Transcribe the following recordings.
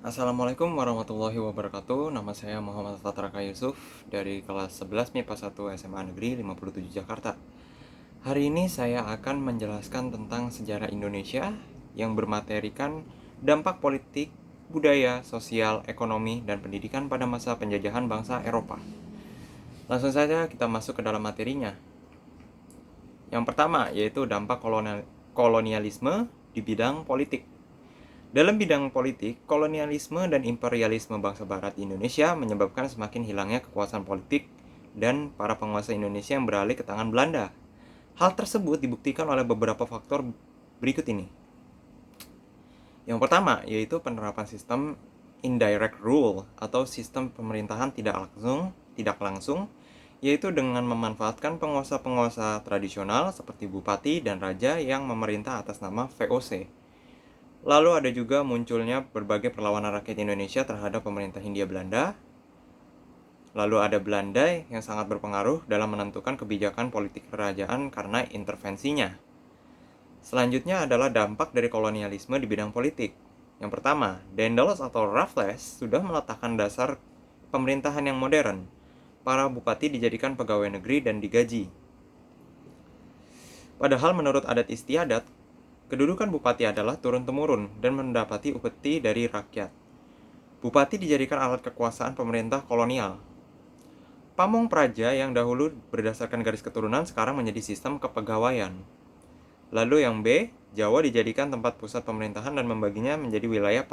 Assalamualaikum warahmatullahi wabarakatuh. Nama saya Muhammad Fatraka Yusuf dari kelas 11 MIPA 1 SMA Negeri 57 Jakarta. Hari ini saya akan menjelaskan tentang sejarah Indonesia yang bermaterikan dampak politik, budaya, sosial, ekonomi, dan pendidikan pada masa penjajahan bangsa Eropa. Langsung saja kita masuk ke dalam materinya. Yang pertama yaitu dampak kolonialisme di bidang politik. Dalam bidang politik, kolonialisme dan imperialisme bangsa barat di Indonesia menyebabkan semakin hilangnya kekuasaan politik dan para penguasa Indonesia yang beralih ke tangan Belanda. Hal tersebut dibuktikan oleh beberapa faktor berikut ini. Yang pertama, yaitu penerapan sistem indirect rule atau sistem pemerintahan tidak langsung, yaitu dengan memanfaatkan penguasa-penguasa tradisional seperti bupati dan raja yang memerintah atas nama VOC. Lalu ada juga munculnya berbagai perlawanan rakyat Indonesia terhadap pemerintah Hindia Belanda. Lalu ada Belanda yang sangat berpengaruh dalam menentukan kebijakan politik kerajaan karena intervensinya. Selanjutnya adalah dampak dari kolonialisme di bidang politik. Yang pertama, Daendels atau Raffles sudah meletakkan dasar pemerintahan yang modern. Para bupati dijadikan pegawai negeri dan digaji. Padahal menurut adat istiadat, kedudukan bupati adalah turun-temurun dan mendapati upeti dari rakyat. Bupati dijadikan alat kekuasaan pemerintah kolonial. Pamong praja yang dahulu berdasarkan garis keturunan sekarang menjadi sistem kepegawaian. Lalu yang B, Jawa dijadikan tempat pusat pemerintahan dan membaginya menjadi wilayah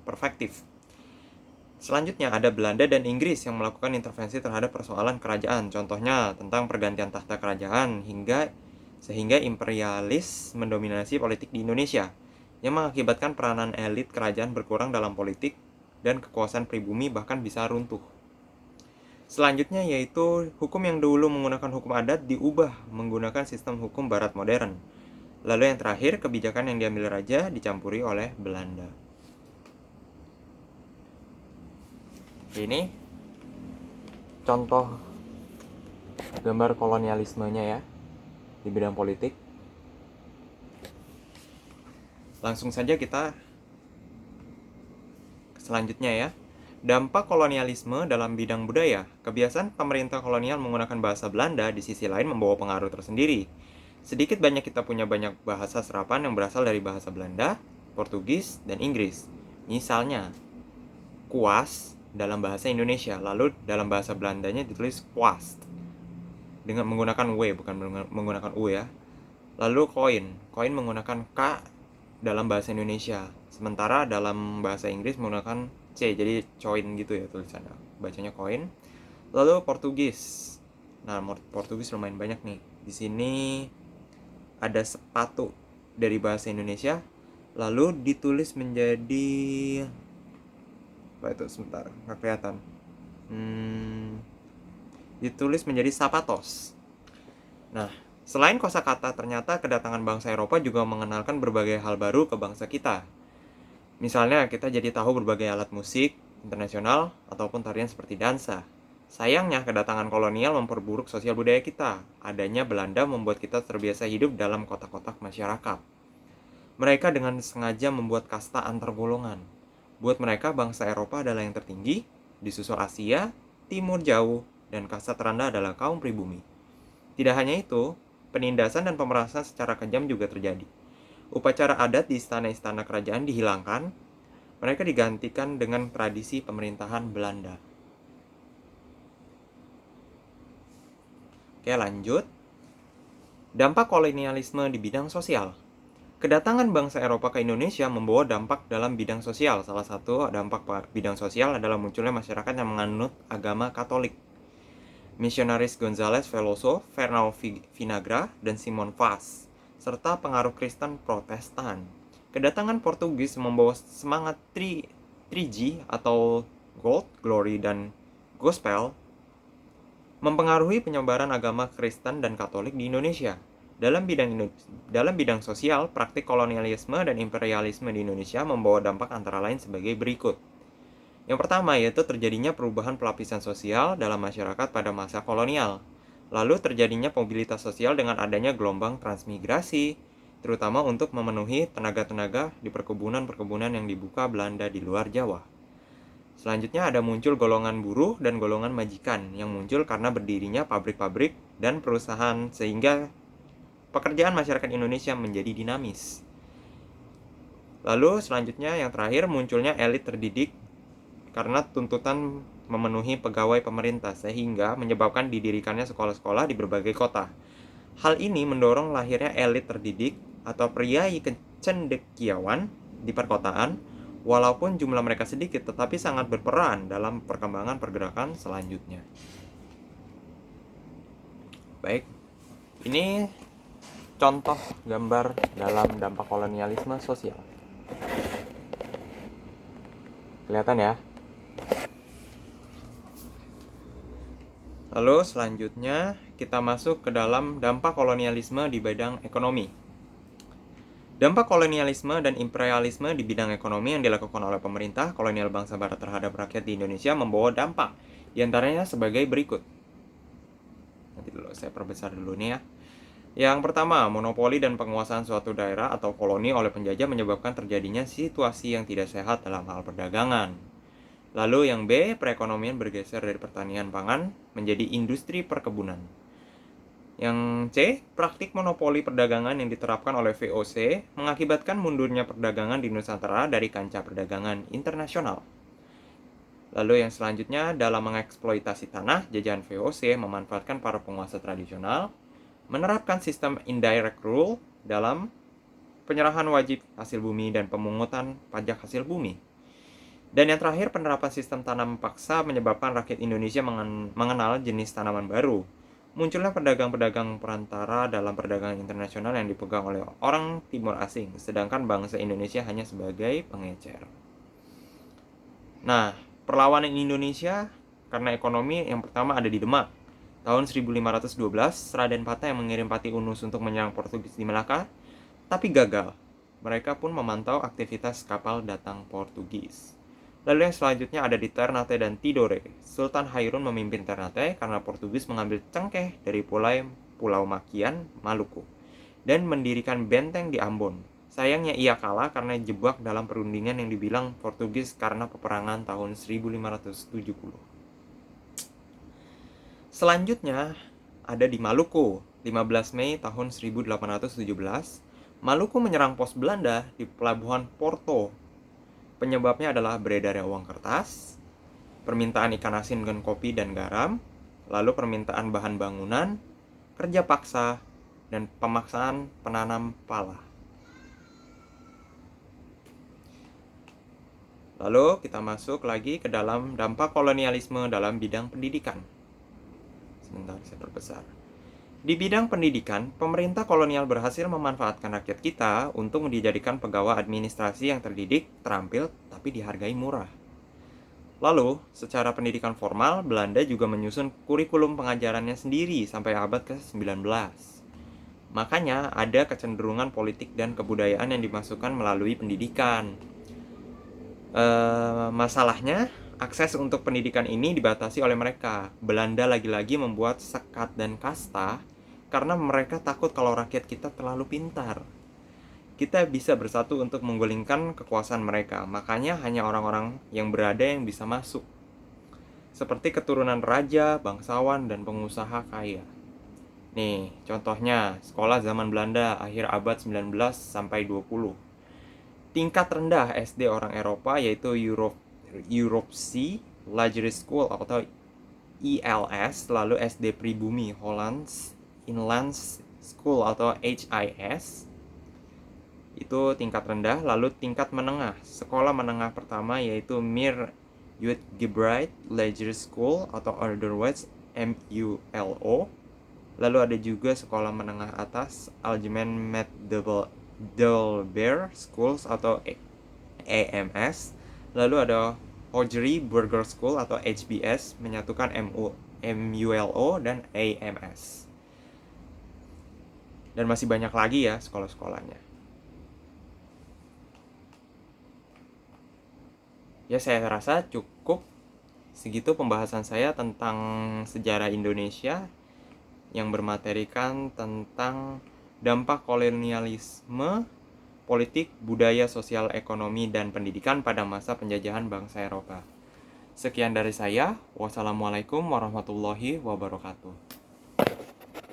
perfektif. Selanjutnya ada Belanda dan Inggris yang melakukan intervensi terhadap persoalan kerajaan. Contohnya tentang pergantian tahta kerajaan sehingga imperialis mendominasi politik di Indonesia, yang mengakibatkan peranan elit kerajaan berkurang dalam politik dan kekuasaan pribumi bahkan bisa runtuh. Selanjutnya yaitu hukum yang dulu menggunakan hukum adat diubah menggunakan sistem hukum barat modern. Lalu yang terakhir, kebijakan yang diambil raja dicampuri oleh Belanda. Ini contoh gambar kolonialismenya ya di bidang politik. Langsung saja kita selanjutnya ya. Dampak kolonialisme dalam bidang budaya. Kebiasaan pemerintah kolonial menggunakan bahasa Belanda di sisi lain membawa pengaruh tersendiri. Sedikit banyak kita punya banyak bahasa serapan yang berasal dari bahasa Belanda, Portugis, dan Inggris. Misalnya, kuas dalam bahasa Indonesia, lalu dalam bahasa Belandanya ditulis kwast dengan menggunakan W bukan menggunakan U ya. Lalu koin menggunakan K dalam bahasa Indonesia, sementara dalam bahasa Inggris menggunakan C, jadi coin gitu ya tulisannya, bacanya koin. Lalu Portugis, nah Portugis lumayan banyak nih. Di sini ada sepatu dari bahasa Indonesia, lalu ditulis menjadi apa itu, sebentar nggak kelihatan. Ditulis menjadi sapatos. Nah, selain kosakata, ternyata kedatangan bangsa Eropa juga mengenalkan berbagai hal baru ke bangsa kita. Misalnya, kita jadi tahu berbagai alat musik internasional ataupun tarian seperti dansa. Sayangnya, kedatangan kolonial memperburuk sosial budaya kita. Adanya Belanda membuat kita terbiasa hidup dalam kotak-kotak masyarakat. Mereka dengan sengaja membuat kasta antar golongan. Buat mereka, bangsa Eropa adalah yang tertinggi, disusul Asia, Timur Jauh, dan kasta terendah adalah kaum pribumi. Tidak hanya itu, penindasan dan pemerasan secara kejam juga terjadi. Upacara adat di istana-istana kerajaan dihilangkan, mereka digantikan dengan tradisi pemerintahan Belanda. Oke, lanjut. Dampak kolonialisme di bidang sosial. Kedatangan bangsa Eropa ke Indonesia membawa dampak dalam bidang sosial. Salah satu dampak bidang sosial adalah munculnya masyarakat yang menganut agama Katolik. Misionaris Gonzales Veloso, Fernão Vinagra, dan Simon Vaz, serta pengaruh Kristen Protestan. Kedatangan Portugis membawa semangat 3G atau Gold, Glory, dan Gospel mempengaruhi penyebaran agama Kristen dan Katolik di Indonesia. Dalam bidang sosial, praktik kolonialisme dan imperialisme di Indonesia membawa dampak antara lain sebagai berikut. Yang pertama yaitu terjadinya perubahan pelapisan sosial dalam masyarakat pada masa kolonial. Lalu terjadinya mobilitas sosial dengan adanya gelombang transmigrasi, terutama untuk memenuhi tenaga-tenaga di perkebunan-perkebunan yang dibuka Belanda di luar Jawa. Selanjutnya ada muncul golongan buruh dan golongan majikan yang muncul karena berdirinya pabrik-pabrik dan perusahaan sehingga pekerjaan masyarakat Indonesia menjadi dinamis. Lalu selanjutnya yang terakhir munculnya elit terdidik karena tuntutan memenuhi pegawai pemerintah sehingga menyebabkan didirikannya sekolah-sekolah di berbagai kota. Hal ini mendorong lahirnya elit terdidik atau priai kecendekiawan di perkotaan, walaupun jumlah mereka sedikit tetapi sangat berperan dalam perkembangan pergerakan selanjutnya. Baik, ini contoh gambar dalam dampak kolonialisme sosial. Kelihatan ya? Lalu selanjutnya kita masuk ke dalam dampak kolonialisme di bidang ekonomi. Dampak kolonialisme dan imperialisme di bidang ekonomi yang dilakukan oleh pemerintah kolonial bangsa barat terhadap rakyat di Indonesia membawa dampak, diantaranya sebagai berikut. Nanti dulu saya perbesar dulu nih ya. Yang pertama, monopoli dan penguasaan suatu daerah atau koloni oleh penjajah menyebabkan terjadinya situasi yang tidak sehat dalam hal perdagangan. Lalu yang B, perekonomian bergeser dari pertanian pangan menjadi industri perkebunan. Yang C, praktik monopoli perdagangan yang diterapkan oleh VOC mengakibatkan mundurnya perdagangan di Nusantara dari kancah perdagangan internasional. Lalu yang selanjutnya, dalam mengeksploitasi tanah, jajahan VOC memanfaatkan para penguasa tradisional, menerapkan sistem indirect rule dalam penyerahan wajib hasil bumi dan pemungutan pajak hasil bumi. Dan yang terakhir, penerapan sistem tanam paksa menyebabkan rakyat Indonesia mengenal jenis tanaman baru. Munculnya pedagang-pedagang perantara dalam perdagangan internasional yang dipegang oleh orang timur asing, sedangkan bangsa Indonesia hanya sebagai pengecer. Nah, perlawanan Indonesia karena ekonomi yang pertama ada di Demak. Tahun 1512, Raden Patah yang mengirim Pati Unus untuk menyerang Portugis di Melaka, tapi gagal. Mereka pun memantau aktivitas kapal datang Portugis. Lalu yang selanjutnya ada di Ternate dan Tidore. Sultan Hairun memimpin Ternate karena Portugis mengambil cengkeh dari Pulau Makian, Maluku, dan mendirikan benteng di Ambon. Sayangnya ia kalah karena jebak dalam perundingan yang dibilang Portugis karena peperangan tahun 1570. Selanjutnya ada di Maluku, 15 Mei tahun 1817. Maluku menyerang pos Belanda di pelabuhan Porto. Penyebabnya adalah beredarnya uang kertas, permintaan ikan asin dengan kopi dan garam, lalu permintaan bahan bangunan, kerja paksa, dan pemaksaan penanam pala. Lalu kita masuk lagi ke dalam dampak kolonialisme dalam bidang pendidikan. Sebentar, saya perbesar. Di bidang pendidikan, pemerintah kolonial berhasil memanfaatkan rakyat kita untuk dijadikan pegawai administrasi yang terdidik, terampil, tapi dihargai murah. Lalu, secara pendidikan formal, Belanda juga menyusun kurikulum pengajarannya sendiri sampai abad ke-19. Makanya, ada kecenderungan politik dan kebudayaan yang dimasukkan melalui pendidikan. Masalahnya, akses untuk pendidikan ini dibatasi oleh mereka. Belanda lagi-lagi membuat sekat dan kasta karena mereka takut kalau rakyat kita terlalu pintar. Kita bisa bersatu untuk menggulingkan kekuasaan mereka. Makanya hanya orang-orang yang berada yang bisa masuk. Seperti keturunan raja, bangsawan, dan pengusaha kaya. Nih, contohnya sekolah zaman Belanda akhir abad 19 sampai 20. Tingkat rendah SD orang Eropa yaitu Europe C, Lagere School atau ELS, lalu SD Pribumi Hollands Inland School atau HIS, itu tingkat rendah. Lalu tingkat menengah, sekolah menengah pertama yaitu Mir Uitgebreid Lagere School atau otherwise MULO. Lalu ada juga sekolah menengah atas Algemeen Middelbaar Schools atau AMS. Lalu ada Hogery Burger School atau HBS, menyatukan MULO dan AMS. Dan masih banyak lagi ya sekolah-sekolahnya. Ya, saya rasa cukup segitu pembahasan saya tentang sejarah Indonesia yang bermaterikan tentang dampak kolonialisme, politik, budaya, sosial, ekonomi, dan pendidikan pada masa penjajahan bangsa Eropa. Sekian dari saya. Wassalamualaikum warahmatullahi wabarakatuh.